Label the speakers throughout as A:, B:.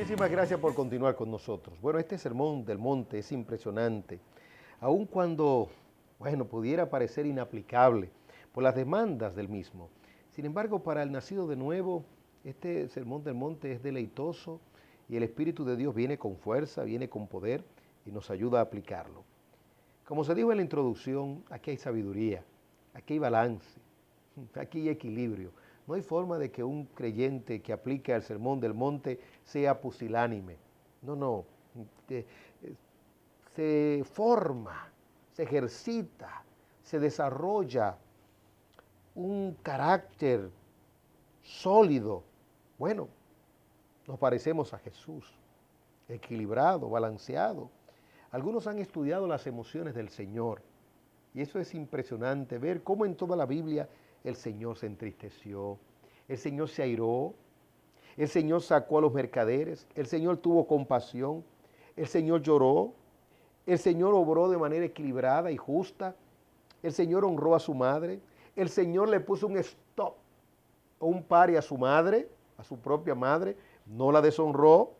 A: Muchísimas gracias por continuar con nosotros. Bueno, este sermón del monte es impresionante, aun cuando, bueno, pudiera parecer inaplicable por las demandas del mismo. Sin embargo, para el nacido de nuevo, este sermón del monte es deleitoso y el Espíritu de Dios viene con fuerza, viene con poder y nos ayuda a aplicarlo. Como se dijo en la introducción, aquí hay sabiduría, aquí hay balance, aquí hay equilibrio. No hay forma de que un creyente que aplica el sermón del monte sea pusilánime. No, no. Se forma, se ejercita, se desarrolla un carácter sólido. Bueno, nos parecemos a Jesús, equilibrado, balanceado. Algunos han estudiado las emociones del Señor y eso es impresionante, ver cómo en toda la Biblia el Señor se entristeció, el Señor se airó, el Señor sacó a los mercaderes, el Señor tuvo compasión, el Señor lloró, el Señor obró de manera equilibrada y justa, el Señor honró a su madre, el Señor le puso un stop o un pare a su madre, a su propia madre, no la deshonró,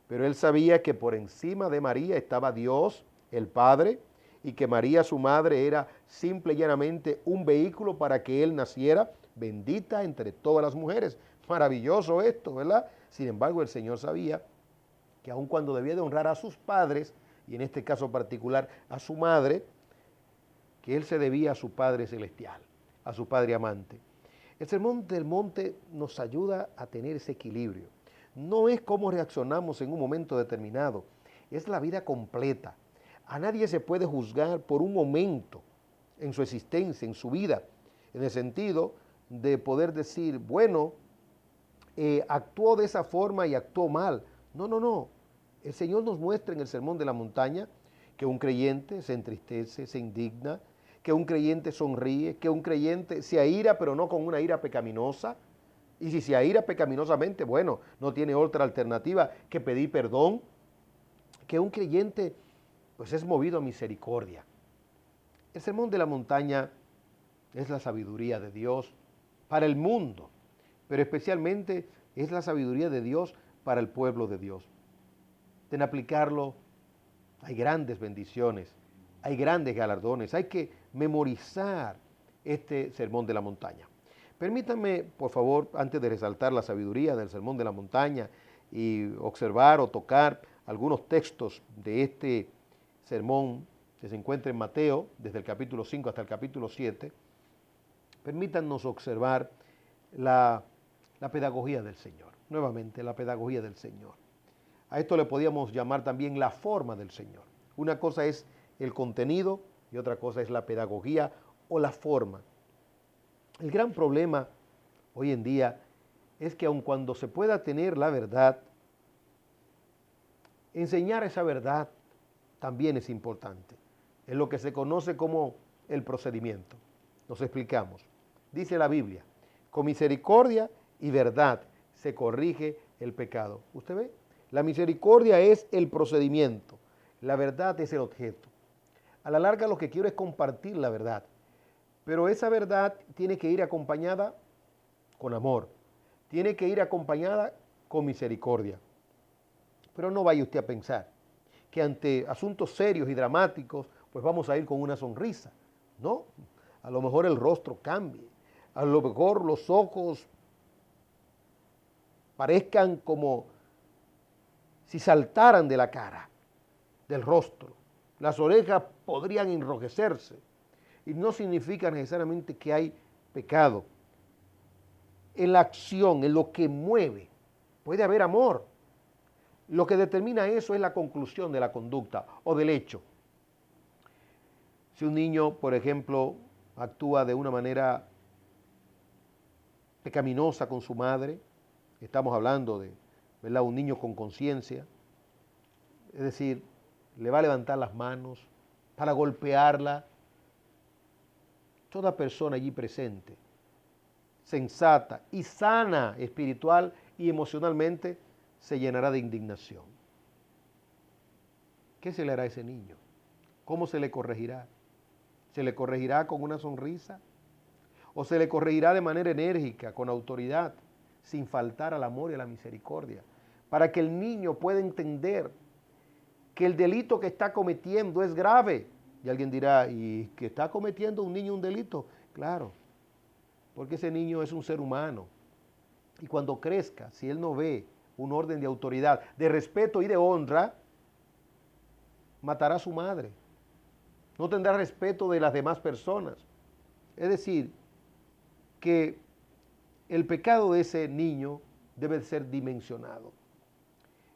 A: pero él sabía que por encima de María estaba Dios, el Padre, y que María, su madre, era simple y llanamente un vehículo para que él naciera, bendita entre todas las mujeres. Maravilloso esto, ¿verdad? Sin embargo, el Señor sabía que aun cuando debía de honrar a sus padres, y en este caso particular a su madre, que él se debía a su Padre Celestial, a su Padre amante. El sermón del monte nos ayuda a tener ese equilibrio. No es cómo reaccionamos en un momento determinado, es la vida completa. A nadie se puede juzgar por un momento en su existencia, en su vida, en el sentido de poder decir, bueno, actuó de esa forma y actuó mal. No, no, no. El Señor nos muestra en el Sermón de la Montaña que un creyente se entristece, se indigna, que un creyente sonríe, que un creyente se aira, pero no con una ira pecaminosa. Y si se aira pecaminosamente, bueno, no tiene otra alternativa que pedir perdón. Que un creyente pues es movido a misericordia. El Sermón de la Montaña es la sabiduría de Dios para el mundo, pero especialmente es la sabiduría de Dios para el pueblo de Dios. En aplicarlo hay grandes bendiciones, hay grandes galardones, hay que memorizar este Sermón de la Montaña. Permítanme, por favor, antes de resaltar la sabiduría del Sermón de la Montaña y observar o tocar algunos textos de este sermón que se encuentra en Mateo, desde el capítulo 5 hasta el capítulo 7, permítanos observar la pedagogía del Señor. Nuevamente, la pedagogía del Señor. A esto le podíamos llamar también la forma del Señor. Una cosa es el contenido y otra cosa es la pedagogía o la forma. El gran problema hoy en día es que aun cuando se pueda tener la verdad, enseñar esa verdad también es importante. Es lo que se conoce como el procedimiento. Nos explicamos. Dice la Biblia, con misericordia y verdad se corrige el pecado. ¿Usted ve? La misericordia es el procedimiento, la verdad es el objeto. A la larga lo que quiero es compartir la verdad, pero esa verdad tiene que ir acompañada con amor, tiene que ir acompañada con misericordia. Pero no vaya usted a pensar que ante asuntos serios y dramáticos, pues vamos a ir con una sonrisa. No, a lo mejor el rostro cambie, a lo mejor los ojos parezcan como si saltaran de la cara, del rostro. Las orejas podrían enrojecerse y no significa necesariamente que hay pecado. En la acción, en lo que mueve, puede haber amor. Lo que determina eso es la conclusión de la conducta o del hecho. Si un niño, por ejemplo, actúa de una manera pecaminosa con su madre, estamos hablando de, ¿verdad?, un niño con conciencia, es decir, le va a levantar las manos para golpearla. Toda persona allí presente, sensata y sana espiritual y emocionalmente, se llenará de indignación. ¿Qué se le hará a ese niño? ¿Cómo se le corregirá? ¿Se le corregirá con una sonrisa? ¿O se le corregirá de manera enérgica, con autoridad, sin faltar al amor y a la misericordia, para que el niño pueda entender que el delito que está cometiendo es grave. Y alguien dirá, ¿y que está cometiendo un niño un delito? Claro, porque ese niño es un ser humano. Y cuando crezca, si él no ve un orden de autoridad, de respeto y de honra, matará a su madre. No tendrá respeto de las demás personas. Es decir, que el pecado de ese niño debe ser dimensionado.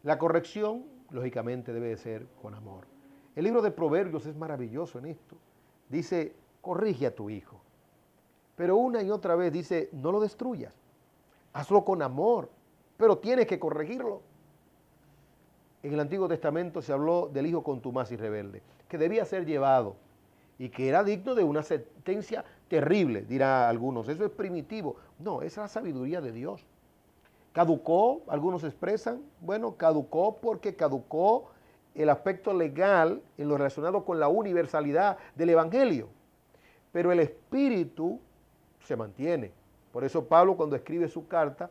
A: La corrección, lógicamente, debe de ser con amor. El libro de Proverbios es maravilloso en esto. Dice, corrige a tu hijo. Pero una y otra vez dice, no lo destruyas. Hazlo con amor, pero tienes que corregirlo. En el Antiguo Testamento se habló del hijo contumaz y rebelde, que debía ser llevado y que era digno de una sentencia terrible, dirá algunos. Eso es primitivo. No, esa es la sabiduría de Dios. Caducó, algunos expresan, bueno, caducó porque caducó el aspecto legal en lo relacionado con la universalidad del Evangelio. Pero el espíritu se mantiene. Por eso Pablo, cuando escribe su carta,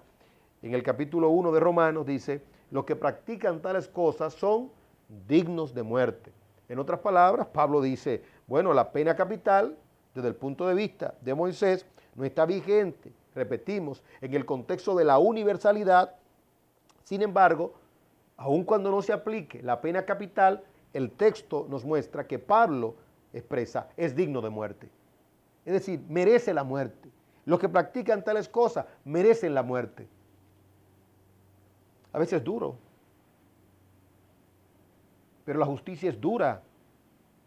A: en el capítulo 1 de Romanos, dice, los que practican tales cosas son dignos de muerte. En otras palabras, Pablo dice, bueno, la pena capital, desde el punto de vista de Moisés, no está vigente, repetimos, en el contexto de la universalidad. Sin embargo, aun cuando no se aplique la pena capital, el texto nos muestra que Pablo expresa, es digno de muerte. Es decir, merece la muerte. Los que practican tales cosas merecen la muerte. A veces es duro, pero la justicia es dura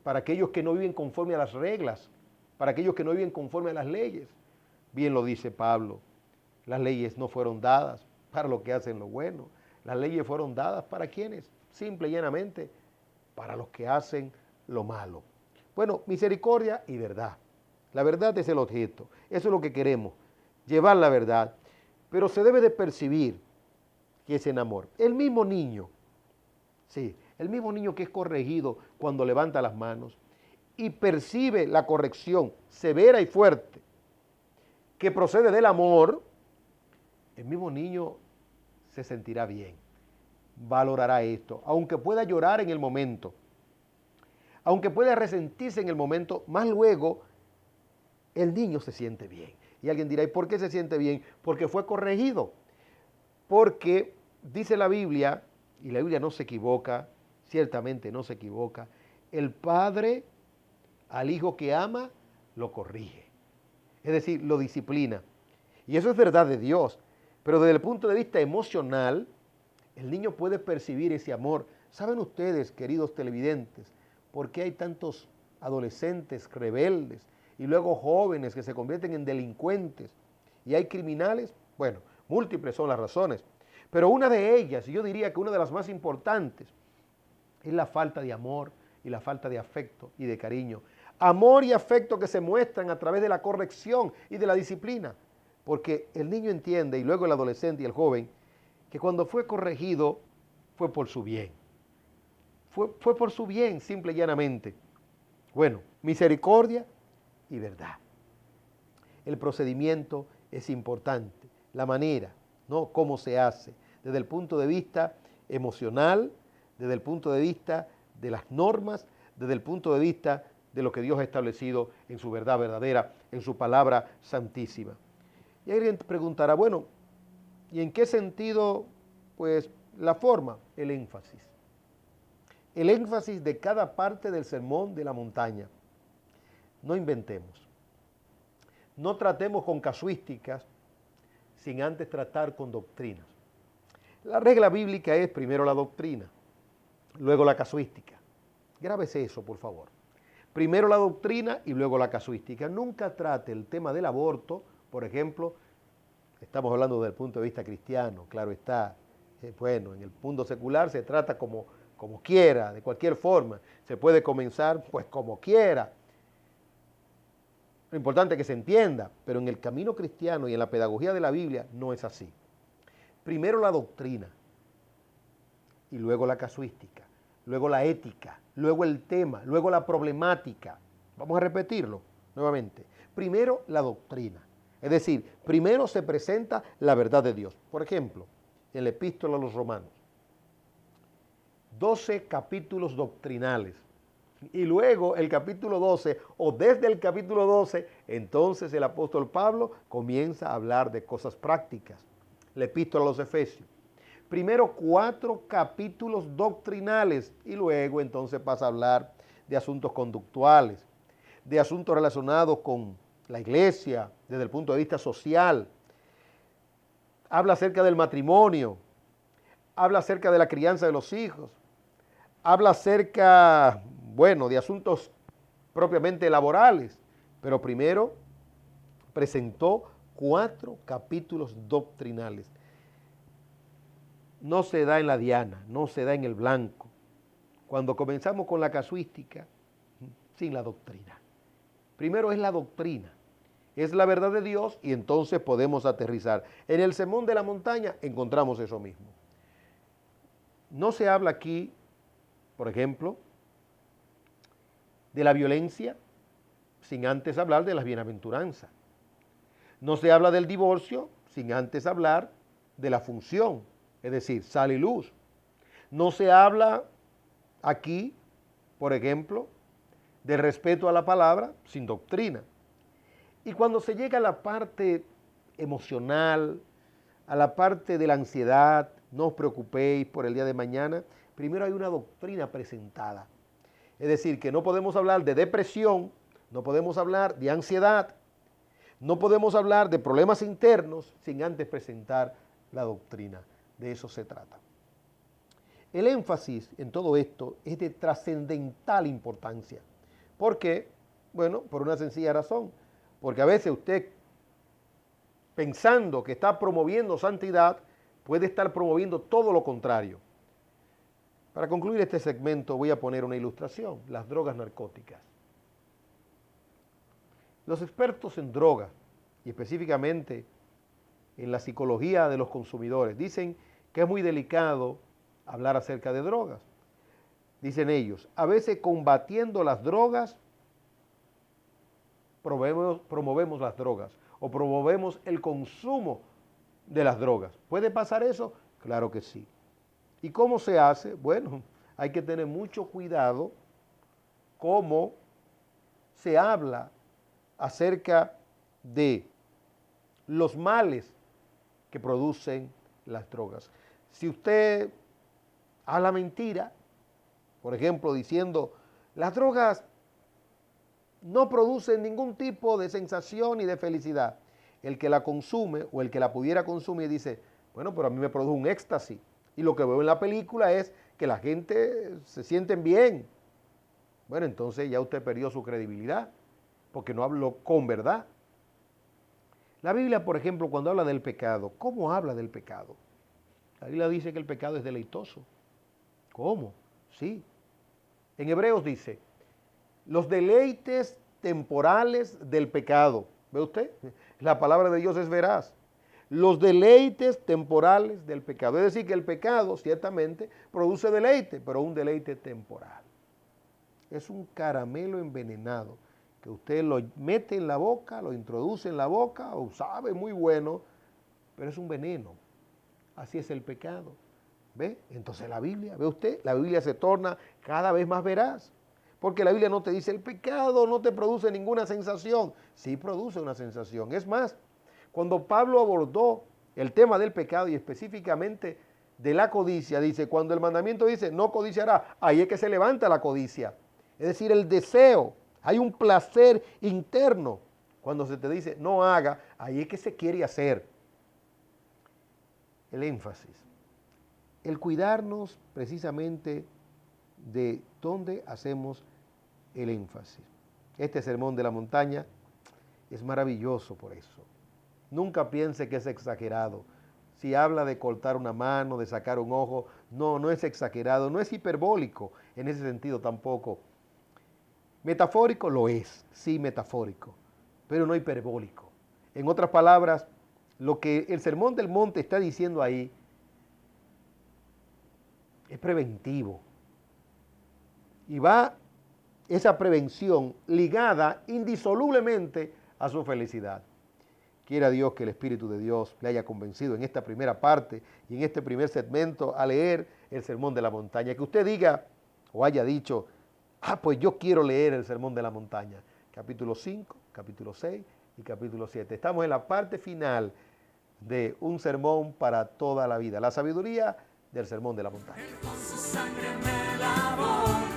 A: para aquellos que no viven conforme a las reglas, para aquellos que no viven conforme a las leyes. Bien lo dice Pablo, las leyes no fueron dadas para los que hacen lo bueno, las leyes fueron dadas para quienes, simple y llanamente, para los que hacen lo malo. Bueno, misericordia y verdad. La verdad es el objeto, eso es lo que queremos, llevar la verdad, pero se debe de percibir que es en amor. El mismo niño, sí, el mismo niño que es corregido cuando levanta las manos y percibe la corrección severa y fuerte que procede del amor, el mismo niño se sentirá bien, valorará esto, aunque pueda llorar en el momento, aunque pueda resentirse en el momento, más luego el niño se siente bien. Y alguien dirá, ¿y por qué se siente bien? Porque fue corregido. Porque dice la Biblia, y la Biblia no se equivoca, ciertamente no se equivoca, el padre al hijo que ama lo corrige. Es decir, lo disciplina. Y eso es verdad de Dios. Pero desde el punto de vista emocional, el niño puede percibir ese amor. ¿Saben ustedes, queridos televidentes, por qué hay tantos adolescentes rebeldes y luego jóvenes que se convierten en delincuentes y hay criminales? Bueno, múltiples son las razones, pero una de ellas, y yo diría que una de las más importantes, es la falta de amor y la falta de afecto y de cariño. Amor y afecto que se muestran a través de la corrección y de la disciplina, porque el niño entiende, y luego el adolescente y el joven, que cuando fue corregido fue por su bien. Fue por su bien, simple y llanamente. Bueno, misericordia y verdad. El procedimiento es importante, la manera, ¿no? Cómo se hace, desde el punto de vista emocional, desde el punto de vista de las normas, desde el punto de vista de lo que Dios ha establecido en su verdad verdadera, en su palabra santísima. Y alguien preguntará, bueno, ¿y en qué sentido? Pues la forma, el énfasis. El énfasis de cada parte del sermón de la montaña. No inventemos. No tratemos con casuísticas sin antes tratar con doctrinas. La regla bíblica es primero la doctrina, luego la casuística. Grábese eso, por favor. Primero la doctrina y luego la casuística. Nunca trate el tema del aborto, por ejemplo, estamos hablando desde el punto de vista cristiano, claro está. Bueno, en el mundo secular se trata como quiera, de cualquier forma. Se puede comenzar pues como quiera. Lo importante es que se entienda, pero en el camino cristiano y en la pedagogía de la Biblia no es así. Primero la doctrina y luego la casuística, luego la ética, luego el tema, luego la problemática. Vamos a repetirlo nuevamente. Primero la doctrina, es decir, primero se presenta la verdad de Dios. Por ejemplo, en la epístola a los Romanos, 12 capítulos doctrinales. Y luego el capítulo 12, o desde el capítulo 12, entonces el apóstol Pablo comienza a hablar de cosas prácticas. La epístola a los Efesios. Primero 4 capítulos doctrinales y luego entonces pasa a hablar de asuntos conductuales, de asuntos relacionados con la iglesia desde el punto de vista social. Habla acerca del matrimonio, habla acerca de la crianza de los hijos, habla acerca, bueno, de asuntos propiamente laborales, pero primero presentó 4 capítulos doctrinales. No se da en la diana, no se da en el blanco. Cuando comenzamos con la casuística, sin la doctrina. Primero es la doctrina, es la verdad de Dios y entonces podemos aterrizar. En el Sermón de la Montaña encontramos eso mismo. No se habla aquí, por ejemplo, de la violencia sin antes hablar de las bienaventuranzas. No se habla del divorcio sin antes hablar de la función, es decir, sal y luz. No se habla aquí, por ejemplo, del respeto a la palabra sin doctrina. Y cuando se llega a la parte emocional, a la parte de la ansiedad, no os preocupéis por el día de mañana, primero hay una doctrina presentada. Es decir, que no podemos hablar de depresión, no podemos hablar de ansiedad, no podemos hablar de problemas internos sin antes presentar la doctrina. De eso se trata. El énfasis en todo esto es de trascendental importancia. ¿Por qué? Bueno, por una sencilla razón. Porque a veces usted, pensando que está promoviendo santidad, puede estar promoviendo todo lo contrario. Para concluir este segmento voy a poner una ilustración, las drogas narcóticas. Los expertos en drogas, y específicamente en la psicología de los consumidores, dicen que es muy delicado hablar acerca de drogas. Dicen ellos, a veces combatiendo las drogas, promovemos las drogas o promovemos el consumo de las drogas. ¿Puede pasar eso? Claro que sí. ¿Y cómo se hace? Bueno, hay que tener mucho cuidado cómo se habla acerca de los males que producen las drogas. Si usted habla mentira, por ejemplo, diciendo, las drogas no producen ningún tipo de sensación ni de felicidad. El que la consume o el que la pudiera consumir dice, bueno, pero a mí me produce un éxtasis. Y lo que veo en la película es que la gente se sienten bien. Bueno, entonces ya usted perdió su credibilidad, porque no habló con verdad. La Biblia, por ejemplo, cuando habla del pecado, ¿cómo habla del pecado? La Biblia dice que el pecado es deleitoso. ¿Cómo? Sí. En Hebreos dice, los deleites temporales del pecado. ¿Ve usted? La palabra de Dios es veraz. Los deleites temporales del pecado. Es decir, que el pecado ciertamente produce deleite, pero un deleite temporal. Es un caramelo envenenado que usted lo mete en la boca, lo introduce en la boca, o sabe muy bueno, pero es un veneno. Así es el pecado. ¿Ve? Entonces la Biblia, ¿ve usted? La Biblia se torna cada vez más veraz. Porque la Biblia no te dice, el pecado no te produce ninguna sensación. Sí produce una sensación. Es más, cuando Pablo abordó el tema del pecado y específicamente de la codicia, dice, cuando el mandamiento dice, no codiciará, ahí es que se levanta la codicia. Es decir, el deseo. Hay un placer interno. Cuando se te dice, no haga, ahí es que se quiere hacer. El énfasis. El cuidarnos precisamente de dónde hacemos el énfasis. Este sermón de la montaña es maravilloso por eso. Nunca piense que es exagerado. Si habla de cortar una mano, de sacar un ojo, no es exagerado, no es hiperbólico en ese sentido tampoco. Metafórico lo es, sí metafórico, pero no hiperbólico. En otras palabras, lo que el Sermón del Monte está diciendo ahí es preventivo. Y va esa prevención ligada indisolublemente a su felicidad. Quiera Dios que el Espíritu de Dios le haya convencido en esta primera parte y en este primer segmento a leer el Sermón de la Montaña. Que usted diga o haya dicho, pues yo quiero leer el Sermón de la Montaña. Capítulo 5, capítulo 6 y capítulo 7. Estamos en la parte final de un sermón para toda la vida. La sabiduría del Sermón de la Montaña.
B: Con su sangre me lavó.